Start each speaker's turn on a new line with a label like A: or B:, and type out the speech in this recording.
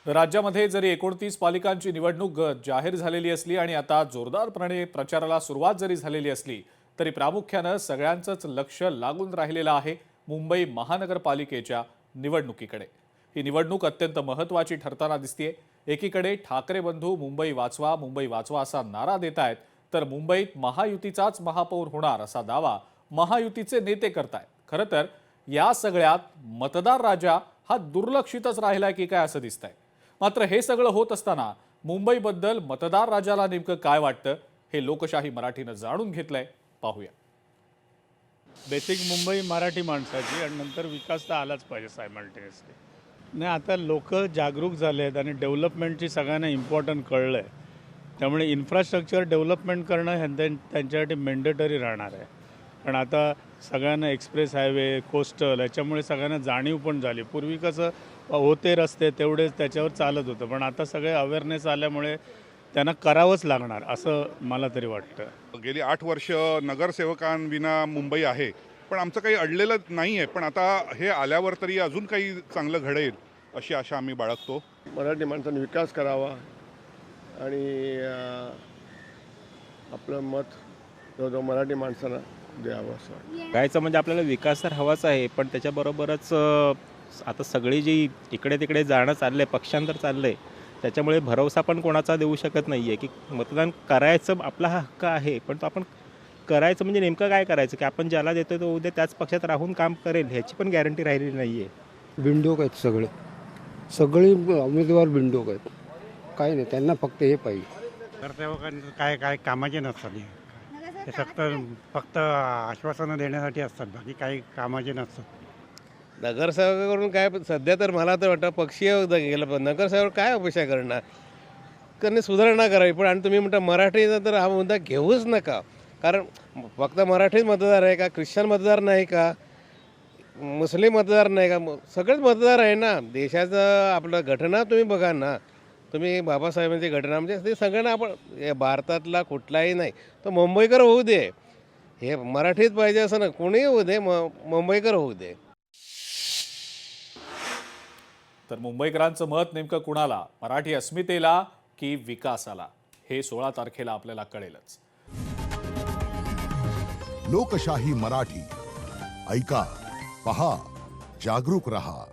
A: राज्यामध्ये जरी 29 पालिकांची निवडणूक जाहीर झालेली असली आणि आता जोरदारपणे प्रचाराला सुरुवात जरी झालेली असली तरी प्रामुख्याने सगळ्यांचंच लक्ष लागून राहिलेलं आहे मुंबई महानगरपालिकेच्या निवडणुकीकडे। ही निवडणूक अत्यंत महत्त्वाची ठरताना दिसतेय। एकीकडे ठाकरे बंधू मुंबई वाचवा असा नारा देत आहेत, तर मुंबईत महायुतीचाच महापौर होणार असा दावा महायुतीचे नेते करतायत। खरं तर या सगळ्यात मतदार राजा हा दुर्लक्षितच राहिलाय की काय असं दिसतंय। मात्र हे सगळं होत असताना मुंबईबद्दल मतदार राजाला नेमकं काय वाटतं हे लोकशाही मराठीनं जाणून घेतलंय, पाहूया।
B: बेसिक मुंबई मराठी माणसाची आणि नंतर विकास तर आलाच पाहिजे सायमल्टेनियसली। नाही, आता लोक जागरूक झाले आहेत आणि डेव्हलपमेंटची सगळ्यांना इम्पॉर्टंट कळलं आहे। त्यामुळे इन्फ्रास्ट्रक्चर डेव्हलपमेंट करणं हे त्यांच्यासाठी मॅन्डेटरी राहणार आहे। पण आता सगळ्यांना एक्सप्रेस हायवे, कोस्टल याच्यामुळे सगळ्यांना जाणीव पण झाली। पूर्वी कसं होते रस्ते तेवढेच त्याच्यावर चालत होतं, पण आता सगळे अवेअरनेस आल्यामुळे त्यांना करावंच लागणार असं मला तरी वाटतं।
C: गेली 8 वर्ष नगरसेवकांविना मुंबई आहे, पण आमचं काही अडलेलं नाही आहे। पण आता हे आल्यावर तरी अजून काही चांगलं घडेल अशी आशा आम्ही बाळगतो।
D: मराठी माणसाने विकास करावा आणि आपलं मत जो मराठी माणसाला द्यावं असं वाटतं।
E: करायचं म्हणजे आपल्याला विकास तर हवाच आहे, पण त्याच्याबरोबरच आता सगळी जी इकडे तिकडे जाणं चाललंय, पक्षांतर चाललंय, त्याच्यामुळे भरवसा पण कोणाचा देऊ शकत नाही आहे की मतदान करायचं आपला हा हक्क आहे, पण तो आपण करायचं म्हणजे नेमकं काय करायचं की आपण ज्याला देतो तो उद्या त्याच पक्षात राहून काम करेल ह्याची पण गॅरंटी राहिलेली नाही आहे।
F: बिंडोक आहेत सगळे उमेदवार बिंडोक आहेत, काही नाही, त्यांना फक्त हे पाहिजे।
G: नगरसेवकांचं काय कामाचे नसतात, ते फक्त आश्वासनं देण्यासाठी असतात, बाकी काही कामाचे नसतात।
H: नगरसेवकाकडून काय सध्या तर मला तर वाटतं पक्षीय गेलं, पण नगरसेवक काय अपेक्षा करणार, कारण सुधारणा करावी। पण आणि तुम्ही म्हणता मराठीचा तर हा मुद्दा घेऊच नका, कारण फक्त मराठीच मतदार आहे का, ख्रिश्चन मतदार नाही का, मुस्लिम मतदार नाही का, सगळेच मतदार आहे ना। देशाचं आपलं घटना तुम्ही बघा ना, तुम्ही बाबासाहेबांची घटना म्हणजे ते सगळ्यांना आपण भारतातला कुठलाही नाही तो मुंबईकर होऊ दे, हे मराठीत पाहिजे असं ना, कोणीही होऊ दे, मुंबईकर होऊ दे।
A: तर मुंबईकरांचं मत नेमकं कुणाला, मराठी अस्मितेला की विकासाला, हे 16 तारखेला आपल्याला कळेलच।
I: लोकशाही मराठी ऐका, पहा, जागरूक रहा।